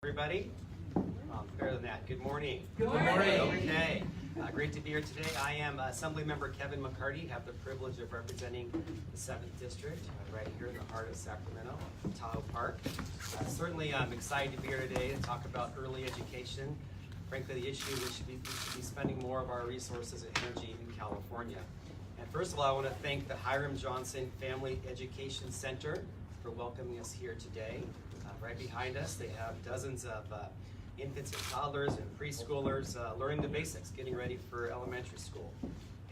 Everybody? Better than that. Good morning. Good morning. Okay. Great to be here today. I am Assemblymember Kevin McCarty. Have the privilege of representing the 7th District right here in the heart of Sacramento, Tahoe Park. Certainly I'm excited to be here today to talk about early education. Frankly, the issue we should be spending more of our resources and energy in California. And first of all, I want to thank the Hiram Johnson Family Education Center for welcoming us here today. Right behind us, they have dozens of infants and toddlers and preschoolers learning the basics, getting ready for elementary school.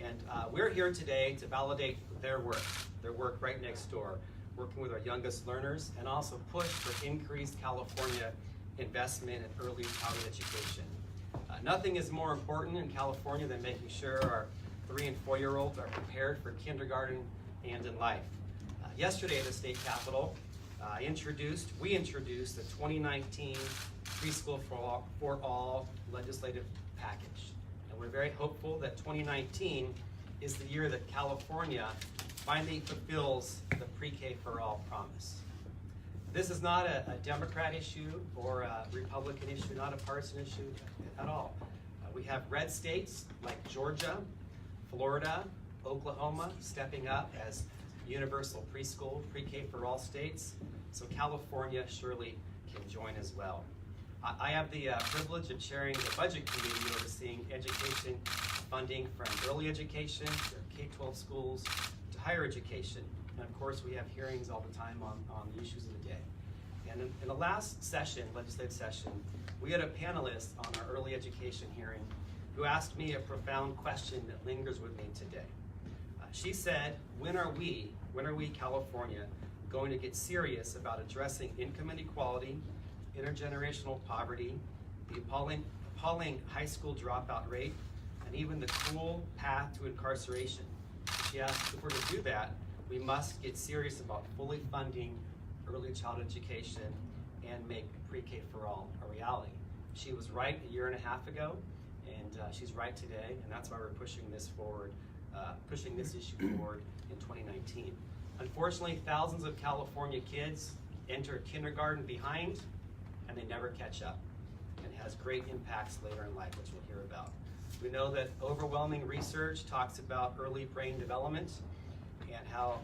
And we're here today to validate their work right next door, working with our youngest learners, and also push for increased California investment in early childhood education. Nothing is more important in California than making sure our 3- and 4-year-olds are prepared for kindergarten and in life. Yesterday at the state capitol, we introduced the 2019 Preschool for All legislative package. And we're very hopeful that 2019 is the year that California finally fulfills the pre-K for all promise. This is not a Democrat issue or a Republican issue, not a partisan issue at all. We have red states like Georgia, Florida, Oklahoma stepping up as universal preschool, pre-K for all states. So California surely can join as well. I have the privilege of chairing the budget committee overseeing education funding from early education to K-12 schools to higher education. And of course, we have hearings all the time on the issues of the day. And in the last session, legislative session, we had a panelist on our early education hearing who asked me a profound question that lingers with me today. She said, when are we, California, going to get serious about addressing income inequality, intergenerational poverty, the appalling high school dropout rate, and even the cruel path to incarceration? She asked, if we're to do that, we must get serious about fully funding early childhood education and make pre-K for all a reality. She was right a year and a half ago, and she's right today, and that's why we're pushing this forward, pushing this issue forward in 2019. Unfortunately, thousands of California kids enter kindergarten behind, and they never catch up, and it has great impacts later in life, which we'll hear about. We know that overwhelming research talks about early brain development and how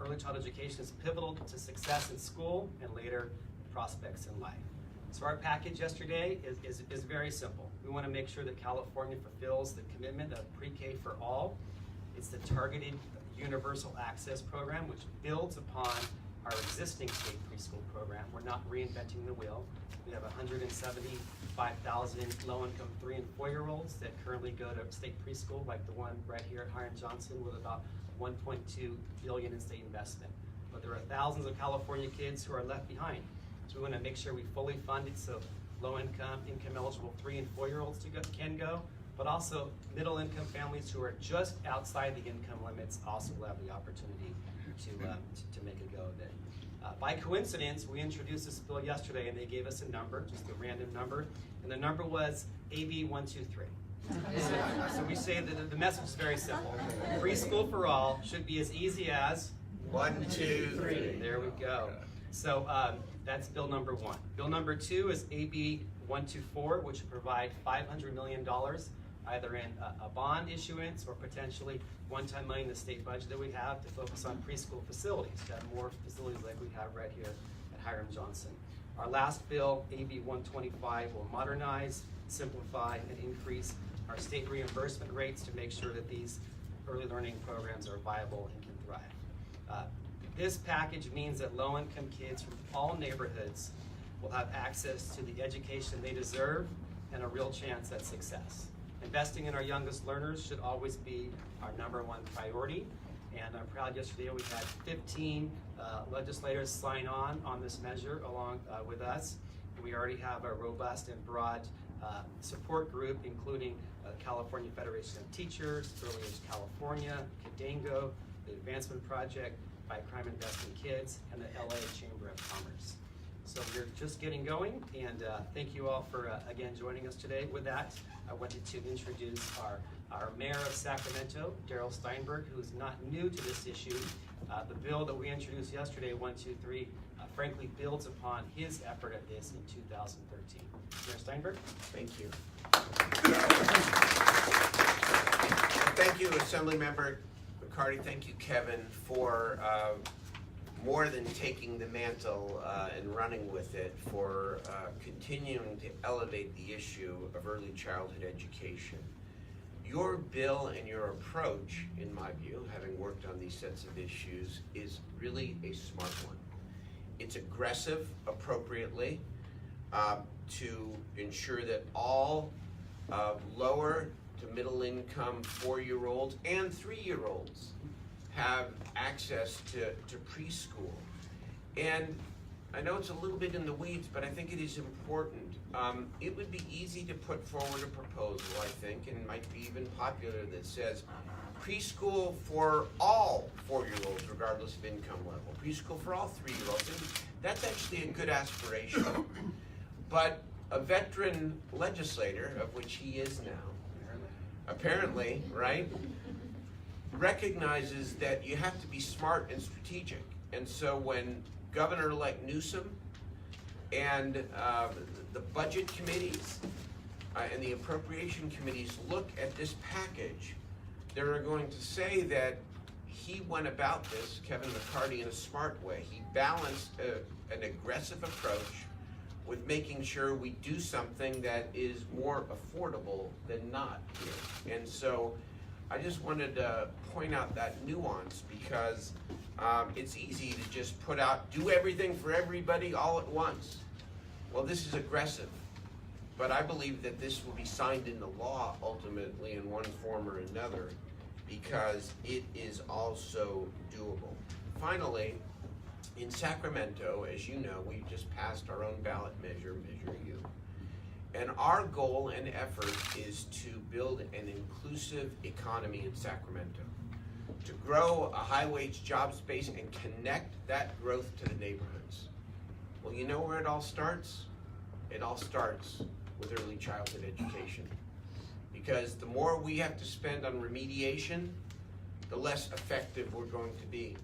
early childhood education is pivotal to success in school and later prospects in life. So our package yesterday is very simple. We want to make sure that California fulfills the commitment of pre-K for all. It's the targeted universal access program, which builds upon our existing state preschool program. We're not reinventing the wheel. We have 175,000 low-income 3- and 4-year-olds that currently go to state preschool, like the one right here at Hiram Johnson, with about $1.2 billion in state investment. But there are thousands of California kids who are left behind. So we want to make sure we fully fund it so low-income, income-eligible 3- and 4-year-olds can go, but also middle-income families who are just outside the income limits also will have the opportunity to make a go of it. By coincidence, we introduced this bill yesterday, and they gave us a number, just a random number, and the number was AB 123. So we say that the message is very simple. Preschool for all should be as easy as 1, 2, 3. There we go. So that's bill number 1. Bill number 2 is AB 124, which will provide $500 million either in a bond issuance or potentially one-time money in the state budget that we have to focus on preschool facilities, to have more facilities like we have right here at Hiram Johnson. Our last bill, AB 125, will modernize, simplify, and increase our state reimbursement rates to make sure that these early learning programs are viable and can thrive. This package means that low-income kids from all neighborhoods will have access to the education they deserve and a real chance at success. Investing in our youngest learners should always be our #1 priority, and I'm proud yesterday we had 15 legislators sign on this measure along with us. We already have a robust and broad support group, including California Federation of Teachers, Early Age California, KDANGO, the Advancement Project, Fight Crime Investing Kids, and the LA Chamber of Commerce. So we're just getting going, and thank you all for, again, joining us today. With that, I wanted to introduce our Mayor of Sacramento, Darrell Steinberg, who is not new to this issue. The bill that we introduced yesterday, 123, frankly builds upon his effort at this in 2013. Mayor Steinberg? Thank you. Thank you, Assemblymember McCarty. Thank you, Kevin, for more than taking the mantle and running with it, for continuing to elevate the issue of early childhood education. Your bill and your approach, in my view, having worked on these sets of issues, is really a smart one. It's aggressive appropriately to ensure that all lower to middle income 4-year-olds and 3-year-olds have access to preschool. And I know it's a little bit in the weeds, but I think it is important. It would be easy to put forward a proposal, I think, and might be even popular, that says preschool for all 4-year-olds, regardless of income level. Preschool for all 3-year-olds. And that's actually a good aspiration. But a veteran legislator, of which he is now, apparently, right, recognizes that you have to be smart and strategic. And so when Governor-elect Newsom and the budget committees and the appropriation committees look at this package, they're going to say that he went about this, Kevin McCarty, in a smart way. He balanced an aggressive approach with making sure we do something that is more affordable than not here. And so I just wanted to point out that nuance, because it's easy to just put out, do everything for everybody all at once. Well, this is aggressive, but I believe that this will be signed into law ultimately in one form or another, because it is also doable. Finally, in Sacramento, as you know, we just passed our own ballot measure, Measure U. And our goal and effort is to build an inclusive economy in Sacramento, to grow a high-wage job space and connect that growth to the neighborhoods. Well, you know where it all starts? It all starts with early childhood education. Because the more we have to spend on remediation, the less effective we're going to be.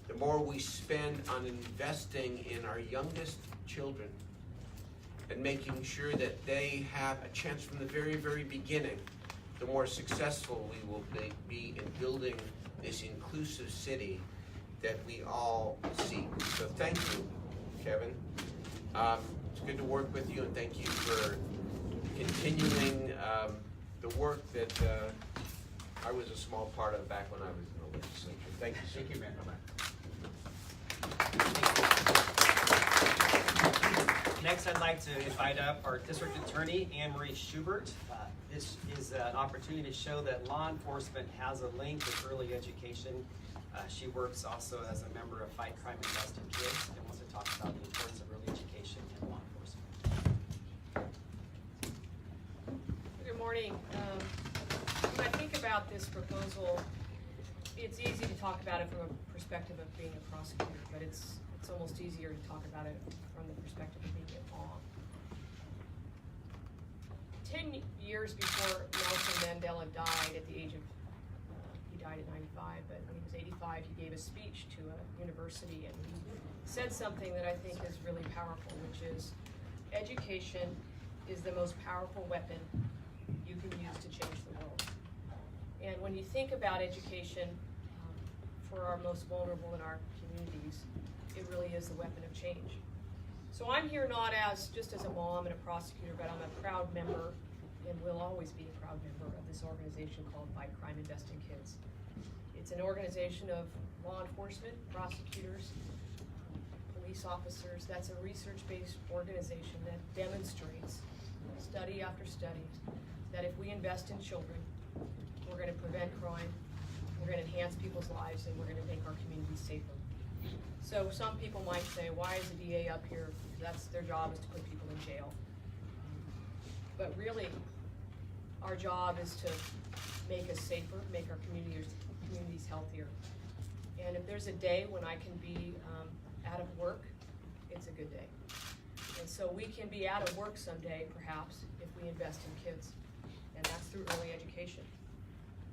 The more we spend on investing in our youngest children and making sure that they have a chance from the very, very beginning, the more successful we will be in building this inclusive city that we all seek. So thank you, Kevin. It's good to work with you, and thank you for continuing the work that I was a small part of back when I was in the legislature. Thank you, sir. Thank you, Mayor. Next, I'd like to invite up our District Attorney, Anne Marie Schubert. This is an opportunity to show that law enforcement has a link with early education. She works also as a member of Fight Crime and Invest in Kids, and wants to talk about the importance of early education in law enforcement. Good morning. When I think about this proposal, it's easy to talk about it from a perspective of being a prosecutor, but it's almost easier to talk about it from the perspective of being in law. 10 years before Nelson Mandela died at the age of, he died at 95, but when he was 85, he gave a speech to a university, and he said something that I think is really powerful, which is education is the most powerful weapon you can use to change the world. And when you think about education for our most vulnerable in our communities, it really is the weapon of change. So I'm here not just as a mom and a prosecutor, but I'm a proud member, and will always be a proud member of this organization called Fight Crime, Invest in Kids. It's an organization of law enforcement, prosecutors, police officers. That's a research-based organization that demonstrates, study after study, that if we invest in children, we're going to prevent crime, we're going to enhance people's lives, and we're going to make our communities safer. So some people might say, why is the DA up here? That's their job, is to put people in jail. But really, our job is to make us safer, make our communities healthier. And if there's a day when I can be out of work, it's a good day. And so we can be out of work someday, perhaps, if we invest in kids. And that's through early education.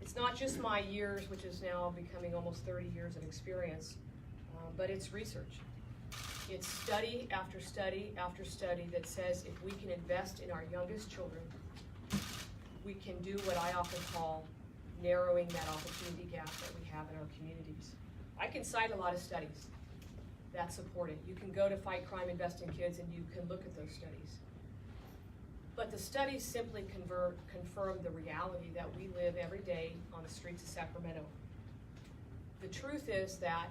It's not just my years, which is now becoming almost 30 years of experience, but it's research. It's study after study after study that says if we can invest in our youngest children, we can do what I often call narrowing that opportunity gap that we have in our communities. I can cite a lot of studies that support it. You can go to Fight Crime, Invest in Kids, and you can look at those studies. But the studies simply confirm the reality that we live every day on the streets of Sacramento. The truth is that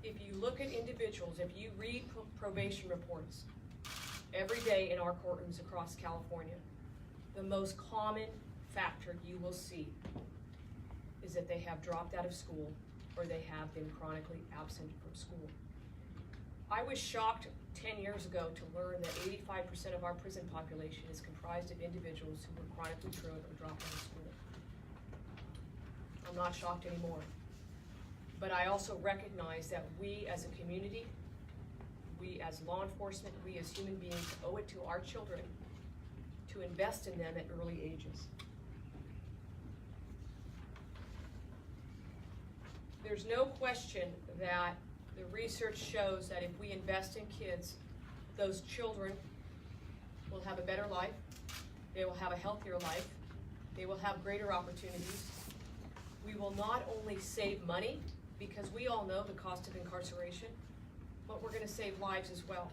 if you look at individuals, if you read probation reports every day in our courtrooms across California, the most common factor you will see is that they have dropped out of school or they have been chronically absent from school. I was shocked 10 years ago to learn that 85% of our prison population is comprised of individuals who were chronically truant or dropped out of school. I'm not shocked anymore. But I also recognize that we as a community, we as law enforcement, we as human beings owe it to our children to invest in them at early ages. There's no question that the research shows that if we invest in kids, those children will have a better life, they will have a healthier life, they will have greater opportunities. We will not only save money, because we all know the cost of incarceration, but we're going to save lives as well.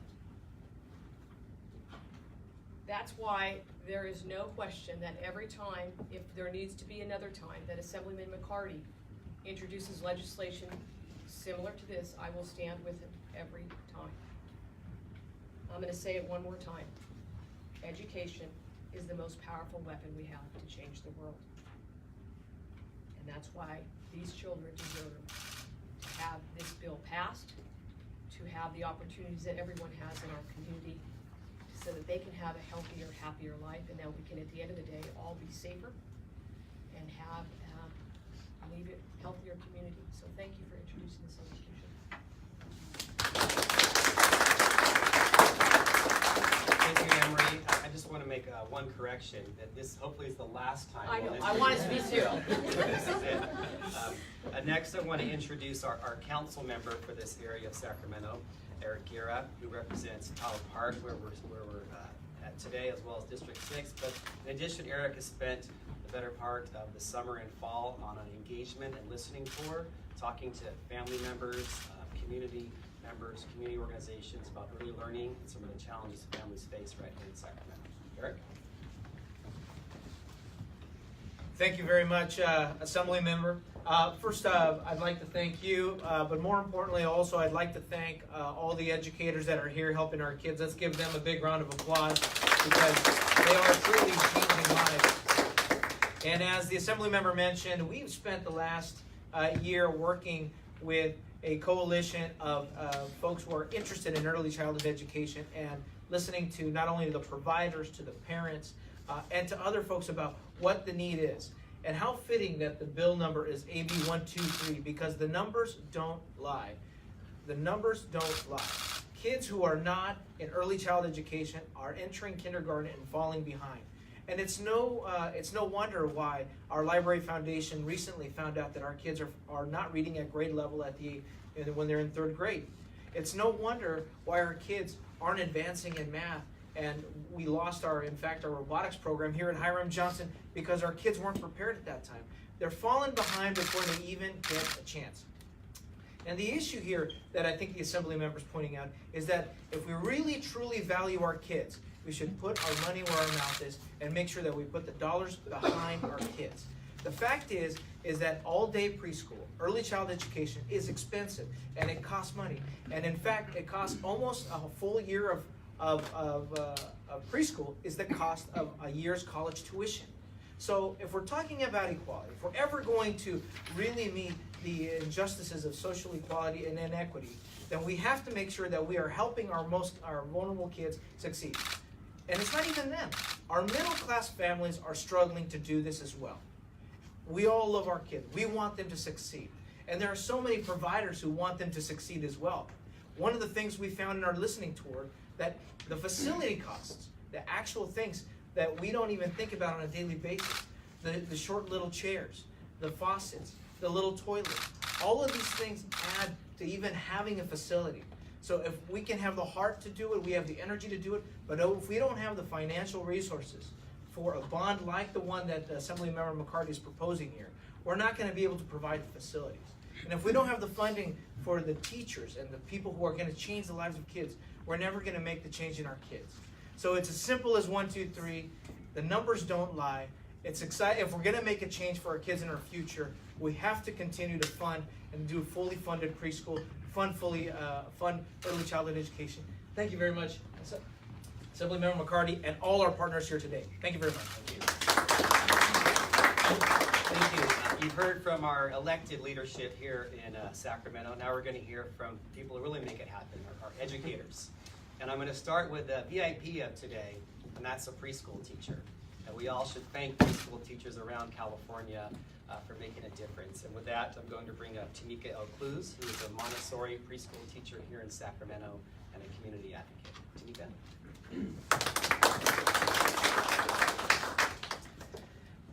That's why there is no question that every time, if there needs to be another time, that Assemblyman McCarty introduces legislation similar to this, I will stand with him every time. I'm going to say it one more time. Education is the most powerful weapon we have to change the world. And that's why these children deserve to have this bill passed, to have the opportunities that everyone has in our community, so that they can have a healthier, happier life, and that we can, at the end of the day, all be safer and have leave a healthier community. So thank you for introducing this legislation. Thank you, Anne Marie. I just want to make one correction, that this hopefully is the last time. I know, we'll I want it to be too. This is it. Next, I want to introduce our council member for this area of Sacramento, Eric Guerra, who represents Tahoe Park, where we're at today, as well as District 6. But in addition, Eric has spent the better part of the summer and fall on an engagement and listening tour, talking to family members, community members, community organizations about early learning and some of the challenges families face right here in Sacramento. Eric? Thank you very much, Assembly Member. First, I'd like to thank you, but more importantly, also I'd like to thank all the educators that are here helping our kids. Let's give them a big round of applause, because they are truly changing lives. And as the Assembly Member mentioned, we've spent the last year working with a coalition of folks who are interested in early childhood education and listening to not only the providers, to the parents, and to other folks about what the need is. And how fitting that the bill number is AB 123, because the numbers don't lie. The numbers don't lie. Kids who are not in early child education are entering kindergarten and falling behind. And it's no wonder why our Library Foundation recently found out that our kids are not reading at grade level when they're in 3rd grade. It's no wonder why our kids aren't advancing in math. And we lost our robotics program here at Hiram Johnson because our kids weren't prepared at that time. They're falling behind before they even get a chance. And the issue here that I think the Assembly member's pointing out is that if we really truly value our kids, we should put our money where our mouth is and make sure that we put the dollars behind our kids. The fact is that all-day preschool, early child education is expensive, and it costs money. And in fact, it costs almost a full year of preschool is the cost of a year's college tuition. So if we're talking about equality, if we're ever going to really meet the injustices of social equality and inequity, then we have to make sure that we are helping our vulnerable kids succeed. And it's not even them. Our middle class families are struggling to do this as well. We all love our kids. We want them to succeed. And there are so many providers who want them to succeed as well. One of the things we found in our listening tour, that the facility costs, the actual things that we don't even think about on a daily basis, the short little chairs, the faucets, the little toilets, all of these things add to even having a facility. So if we can have the heart to do it, we have the energy to do it, but if we don't have the financial resources for a bond like the one that Assemblymember McCarty is proposing here, we're not going to be able to provide the facilities. And if we don't have the funding for the teachers and the people who are going to change the lives of kids, we're never going to make the change in our kids. So it's as simple as 1, 2, 3. The numbers don't lie. It's exciting. If we're going to make a change for our kids in our future, we have to continue to fund and do fully funded preschool, fund early childhood education. Thank you very much, Assemblymember McCarty, and all our partners here today. Thank you very much. Thank you. You've heard from our elected leadership here in Sacramento. Now we're going to hear from people who really make it happen, our educators. And I'm going to start with the VIP of today, and that's a preschool teacher. And we all should thank preschool teachers around California for making a difference. And with that, I'm going to bring up Tamika Elcluse, who is a Montessori preschool teacher here in Sacramento and a community advocate. Tamika?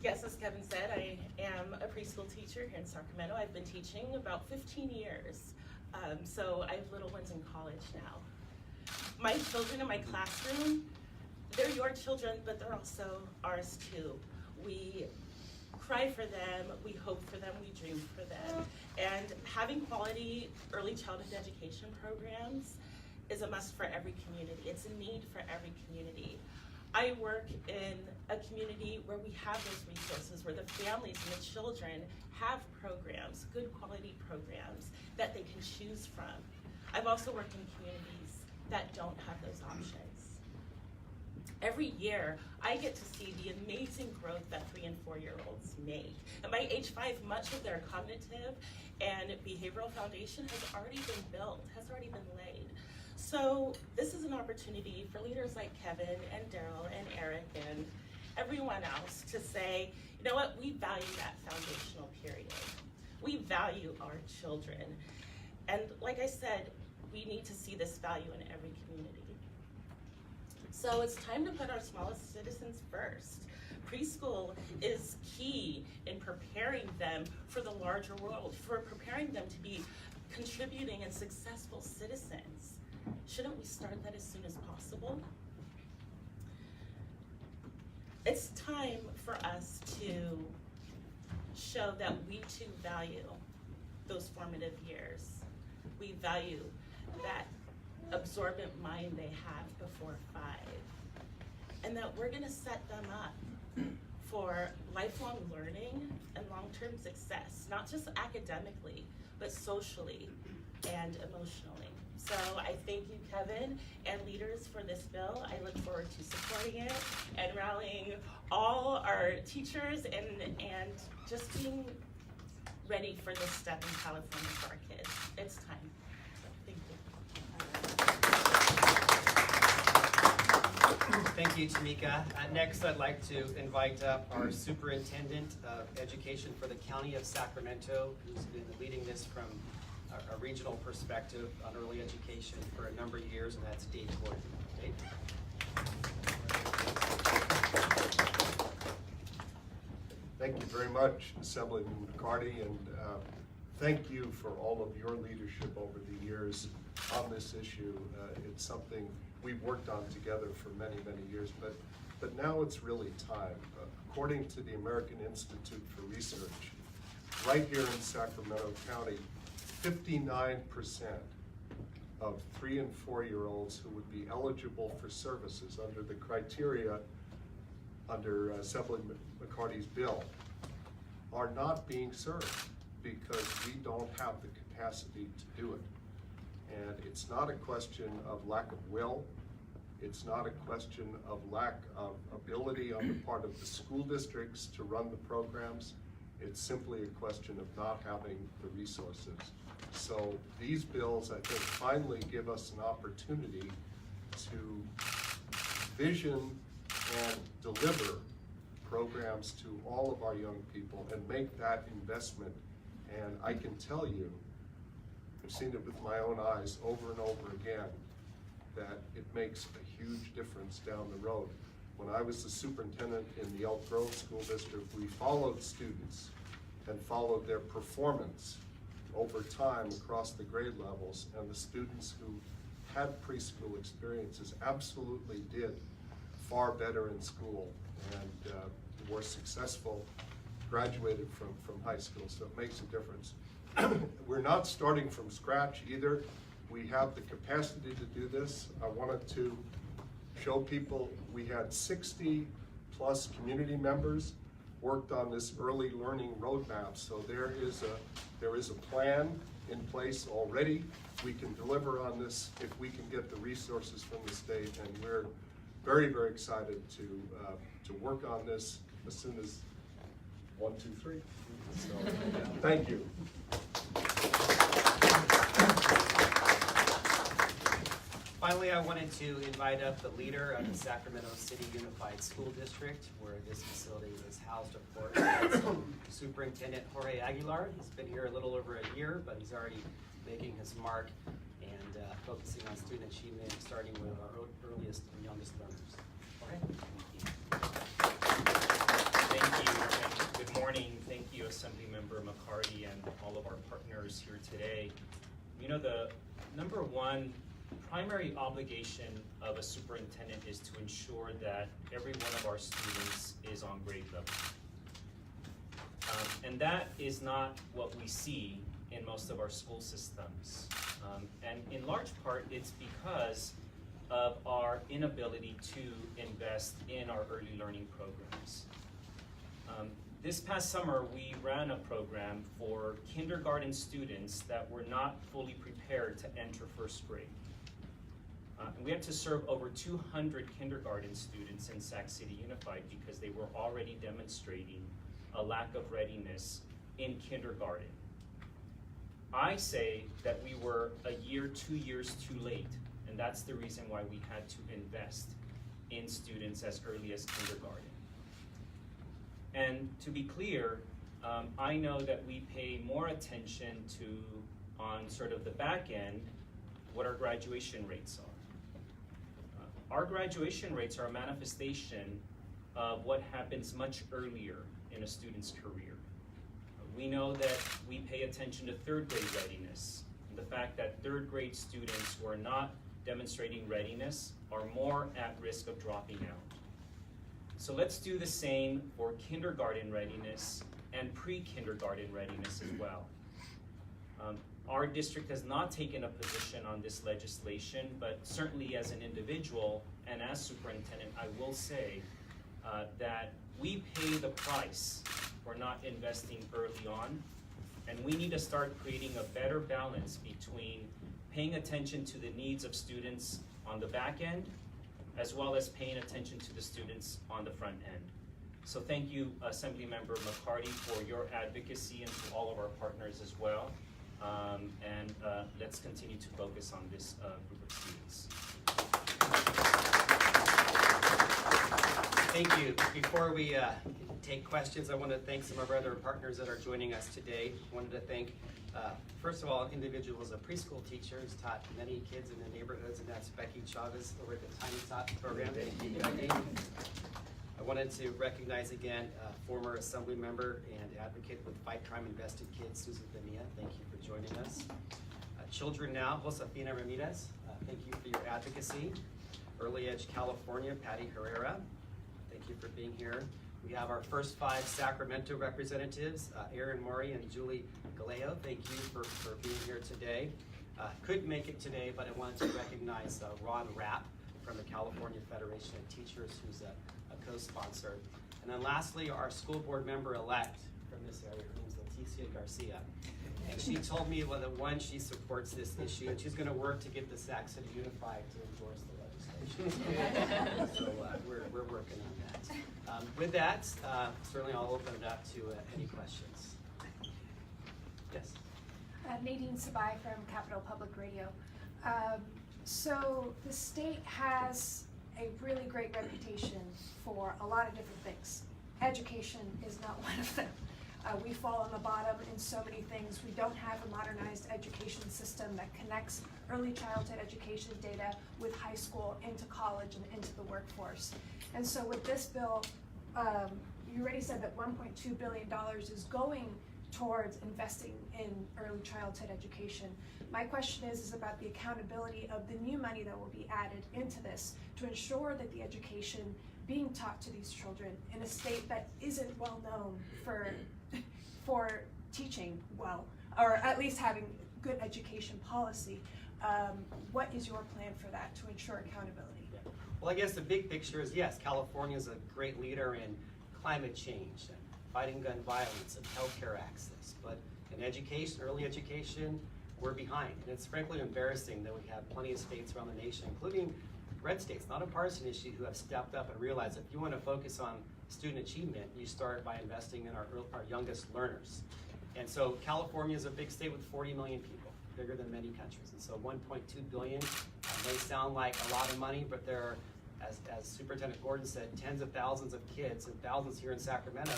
Yes, as Kevin said, I am a preschool teacher here in Sacramento. I've been teaching about 15 years, so I have little ones in college now. My children in my classroom, they're your children, but they're also ours too. We cry for them, we hope for them, we dream for them. And having quality early childhood education programs is a must for every community. It's a need for every community. I work in a community where we have those resources, where the families and the children have programs, good quality programs that they can choose from. I've also worked in communities that don't have those options. Every year, I get to see the amazing growth that 3- and 4-year-olds make. And by age 5, much of their cognitive and behavioral foundation has already been built, has already been laid. So this is an opportunity for leaders like Kevin and Daryl and Eric and everyone else to say, you know what, we value that foundational period. We value our children. And like I said, we need to see this value in every community. So it's time to put our smallest citizens first. Preschool is key in preparing them for the larger world, for preparing them to be contributing and successful citizens. Shouldn't we start that as soon as possible? It's time for us to show that we too value those formative years. We value that absorbent mind they have before 5. And that we're gonna set them up for lifelong learning and long-term success, not just academically, but socially and emotionally. So I thank you, Kevin, and leaders for this bill. I look forward to supporting it and rallying all our teachers and just being ready for this step in California for our kids. It's time. So, thank you. Thank you, Tamika. Next, I'd like to invite up our Superintendent of Education for the County of Sacramento, who's been leading this from a regional perspective on early education for a number of years, and that's Dave Gordon. Dave? Thank you very much, Assemblyman McCarty, and thank you for all of your leadership over the years on this issue. It's something we've worked on together for many, many years, but now it's really time. According to the American Institute for Research, right here in Sacramento County, 59% of 3- and 4-year-olds who would be eligible for services under the criteria under Assemblyman McCarty's bill are not being served because we don't have the capacity to do it. And it's not a question of lack of will. It's not a question of lack of ability on the part of the school districts to run the programs. It's simply a question of not having the resources. So these bills, I think, finally give us an opportunity to vision and deliver programs to all of our young people and make that investment. And I can tell you, I've seen it with my own eyes over and over again, that it makes a huge difference down the road. When I was the superintendent in the Elk Grove School District, we followed students and followed their performance over time across the grade levels, and the students who had preschool experiences absolutely did far better in school and were successful, graduated from high school, so it makes a difference. We're not starting from scratch either. We have the capacity to do this. I wanted to show people we had 60 plus community members worked on this early learning roadmap. So there is a plan in place already. We can deliver on this if we can get the resources from the state, and we're very, very excited to work on this as soon as 1, 2, 3. So, thank you. Finally, I wanted to invite up the leader of the Sacramento City Unified School District, where this facility is housed, of course. Superintendent Jorge Aguilar. He's been here a little over a year, but he's already making his mark and focusing on student achievement, starting with our earliest and youngest learners. Jorge? Thank you. Good morning. Thank you, Assemblymember McCarty and all of our partners here today. You know, the number one primary obligation of a superintendent is to ensure that every one of our students is on grade level. And that is not what we see in most of our school systems. And in large part, it's because of our inability to invest in our early learning programs. This past summer, we ran a program for kindergarten students that were not fully prepared to enter first grade. And we had to serve over 200 kindergarten students in Sac City Unified because they were already demonstrating a lack of readiness in kindergarten. I say that we were a year, 2 years too late, and that's the reason why we had to invest in students as early as kindergarten. And to be clear, I know that we pay more attention to, on sort of the back end, what our graduation rates are. Our graduation rates are a manifestation of what happens much earlier in a student's career. We know that we pay attention to third grade readiness. The fact that third grade students who are not demonstrating readiness are more at risk of dropping out. So let's do the same for kindergarten readiness and pre-kindergarten readiness as well. Our district has not taken a position on this legislation, but certainly as an individual and as superintendent, I will say that we pay the price for not investing early on, and we need to start creating a better balance between paying attention to the needs of students on the back end, as well as paying attention to the students on the front end. So thank you, Assemblymember McCarty, for your advocacy, and to all of our partners as well. And let's continue to focus on this group of students. Thank you. Before we take questions, I want to thank some of our other partners that are joining us today. I wanted to thank, first of all, individuals, a preschool teacher who's taught many kids in the neighborhoods, and that's Becky Chavez over at the Tiny Tots program. Thank you, Becky. I wanted to recognize again former Assembly member and advocate with Fight Crime Invested Kids, Susan Bonilla. Thank you for joining us. Children Now, Josefina Ramirez. Thank you for your advocacy. Early Edge California, Patty Herrera. Thank you for being here. We have our first 5 Sacramento representatives, Erin Mori and Julie Galeo. Thank you for being here today. Couldn't make it today, but I wanted to recognize Ron Rapp from the California Federation of Teachers, who's a co-sponsor. And then lastly, our school board member-elect from this area, her name's Leticia Garcia. And she told me, well, that one, she supports this issue, and she's gonna work to get the Sac City Unified to endorse the legislation. So we're working on that. With that, certainly I'll open it up to any questions. Yes? Nadine Sabai from Capital Public Radio. So the state has a really great reputation for a lot of different things. Education is not one of them. We fall on the bottom in so many things. We don't have a modernized education system that connects early childhood education data with high school into college and into the workforce. And so with this bill, you already said that $1.2 billion is going towards investing in early childhood education. My question is about the accountability of the new money that will be added into this to ensure that the education being taught to these children in a state that isn't well known for teaching well, or at least having good education policy. What is your plan for that to ensure accountability? Well, I guess the big picture is, yes, California is a great leader in climate change and fighting gun violence and healthcare access. But in education, early education, we're behind. And it's frankly embarrassing that we have plenty of states around the nation, including red states, not a partisan issue, who have stepped up and realized if you want to focus on student achievement, you start by investing in our youngest learners. And so California is a big state with 40 million people, bigger than many countries. And so 1.2 billion may sound like a lot of money, but there are, as Superintendent Gordon said, tens of thousands of kids and thousands here in Sacramento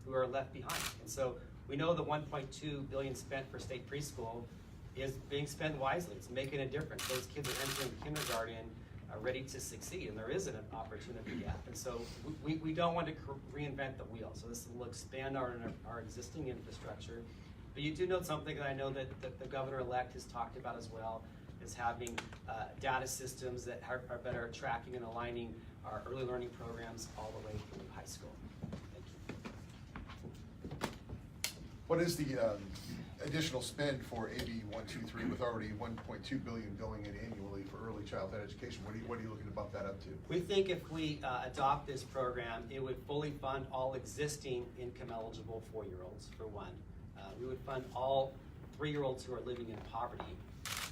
who are left behind. And so we know the 1.2 billion spent for state preschool is being spent wisely. It's making a difference. Those kids are entering kindergarten ready to succeed, and there is an opportunity gap. And so we don't want to reinvent the wheel. So this will expand our existing infrastructure. But you do note something that I know that the governor-elect has talked about as well, is having data systems that are better at tracking and aligning our early learning programs all the way through high school. Thank you. What is the additional spend for AB 123 with already 1.2 billion going in annually for early childhood education? What are you looking to bump that up to? We think if we adopt this program, it would fully fund all existing income-eligible 4-year-olds, for one. We would fund all 3-year-olds who are living in poverty.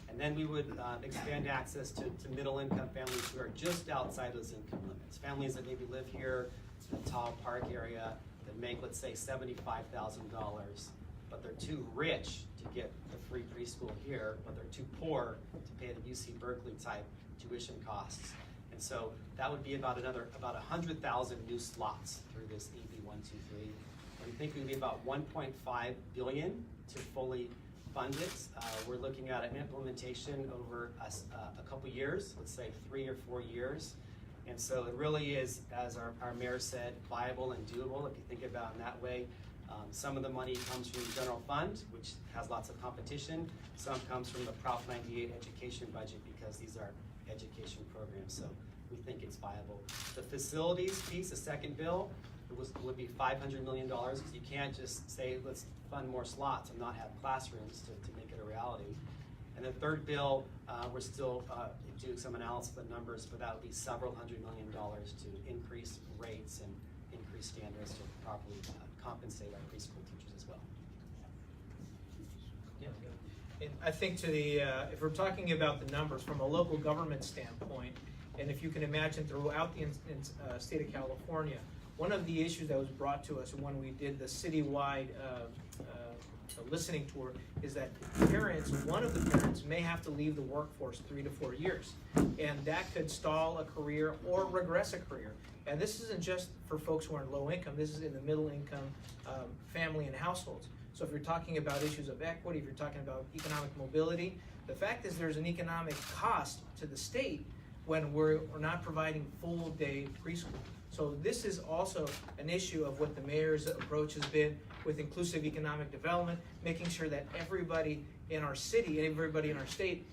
And then we would expand access to middle-income families who are just outside those income limits. Families that maybe live here in the Tahoe Park area that make, let's say, $75,000, but they're too rich to get the free preschool here, but they're too poor to pay the UC Berkeley type tuition costs. And so that would be about 100,000 new slots through this AB 123. We think it would be about 1.5 billion to fully fund it. We're looking at an implementation over a couple years, let's say 3 or 4 years. And so it really is, as our mayor said, viable and doable if you think about it in that way. Some of the money comes from the general fund, which has lots of competition. Some comes from the Prop 98 education budget because these are education programs. So we think it's viable. The facilities piece, the second bill, would be $500 million, because you can't just say, let's fund more slots and not have classrooms to make it a reality. And the third bill, we're still doing some analysis of the numbers, but that would be several $100 million to increase rates and increase standards to properly compensate our preschool teachers as well. Yeah. And I think to the, if we're talking about the numbers from a local government standpoint, and if you can imagine throughout the state of California, one of the issues that was brought to us when we did the citywide listening tour is that parents, one of the parents may have to leave the workforce 3 to 4 years. And that could stall a career or regress a career. And this isn't just for folks who are in low income, this is in the middle income family and households. So if you're talking about issues of equity, if you're talking about economic mobility, the fact is there's an economic cost to the state when we're not providing full day preschool. So this is also an issue of what the mayor's approach has been with inclusive economic development, making sure that everybody in our city and everybody in our state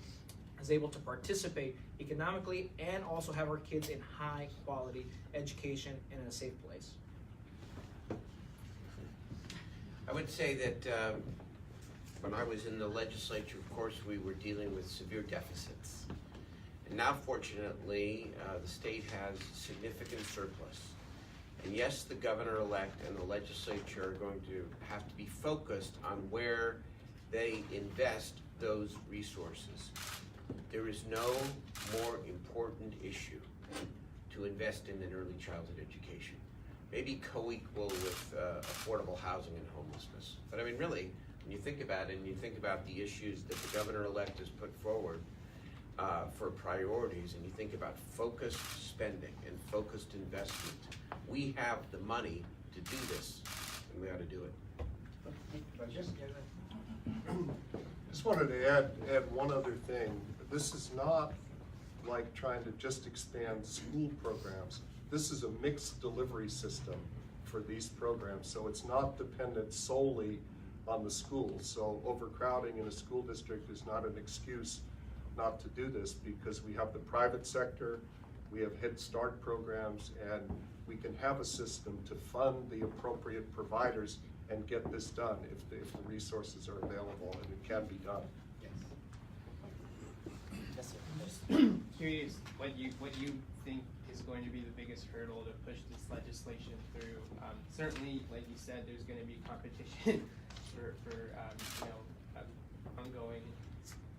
is able to participate economically and also have our kids in high quality education and in a safe place. I would say that when I was in the legislature, of course, we were dealing with severe deficits. And now, fortunately, the state has significant surplus. And yes, the governor-elect and the legislature are going to have to be focused on where they invest those resources. There is no more important issue to invest in than early childhood education. Maybe co-equal with affordable housing and homelessness. But I mean, really, when you think about it and you think about the issues that the governor-elect has put forward for priorities, and you think about focused spending and focused investment, we have the money to do this, and we ought to do it. Just wanted to add one other thing. This is not like trying to just expand school programs. This is a mixed delivery system for these programs, so it's not dependent solely on the schools. So overcrowding in a school district is not an excuse not to do this, because we have the private sector, we have Head Start programs, and we can have a system to fund the appropriate providers and get this done if the resources are available, and it can be done. Yes. Yes, sir. Just curious what you think is going to be the biggest hurdle to push this legislation through. Certainly, like you said, there's going to be competition for ongoing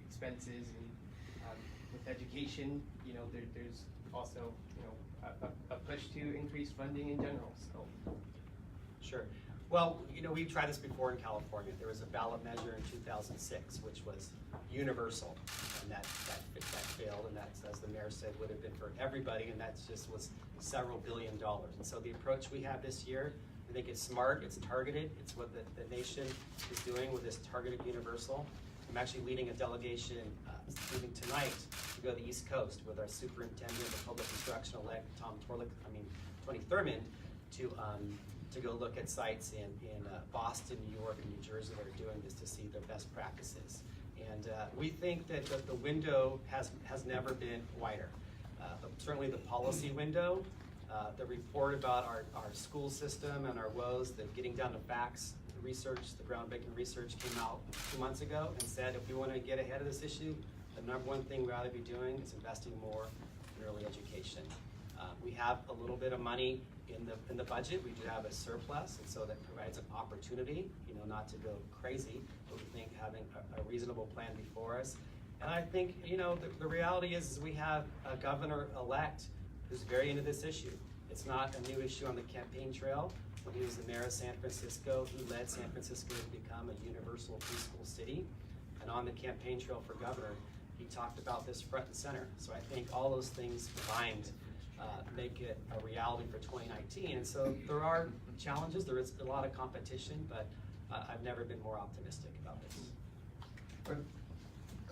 expenses, and with education, there's also a push to increase funding in general. So. Sure. Well, we've tried this before in California. There was a ballot measure in 2006, which was universal, and that failed, and that, as the mayor said, would have been for everybody, and that just was several $1 billion. And so the approach we have this year, I think it's smart, it's targeted, it's what the nation is doing with this targeted universal. I'm actually leading a delegation leaving tonight to go to the East Coast with our superintendent of public instruction-elect, Tony Thurmond, to go look at sites in Boston, New York, and New Jersey that are doing this to see their best practices. And we think that the window has never been wider. Certainly the policy window, the report about our school system and our woes, the getting down to facts, the research, the groundbreaking research came out 2 months ago and said if we want to get ahead of this issue, the number one thing we ought to be doing is investing more in early education. We have a little bit of money in the budget. We do have a surplus, and so that provides an opportunity, not to go crazy, but we think having a reasonable plan before us. And I think, the reality is we have a governor-elect who's very into this issue. It's not a new issue on the campaign trail. When he was the mayor of San Francisco, he led San Francisco to become a universal preschool city. And on the campaign trail for governor, he talked about this front and center. So I think all those things combined make it a reality for 2019. And so there are challenges, there is a lot of competition, but I've never been more optimistic about this.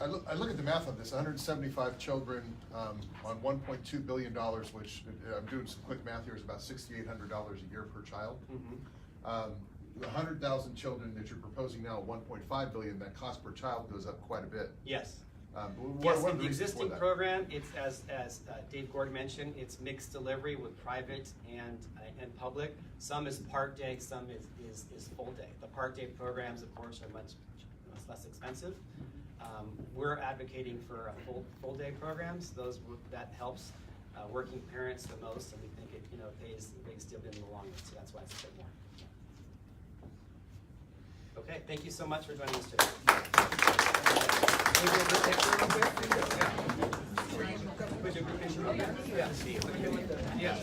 I look at the math on this, 175 children on $1.2 billion, which I'm doing some quick math here, is about $6,800 a year per child. Mm-hmm. The 100,000 children that you're proposing now, $1.5 billion, that cost per child goes up quite a bit. Yes. What Yes, are in the reasons for existing that? program, it's as Dave Gordon mentioned, it's mixed delivery with private and public. Some is part day, some is full day. The part day programs, of course, are much less expensive. We're advocating for full day programs. That helps working parents the most, and we think it pays dividends in the long run. So that's why it's a bit more. Okay, thank you so much for joining us today. Yeah.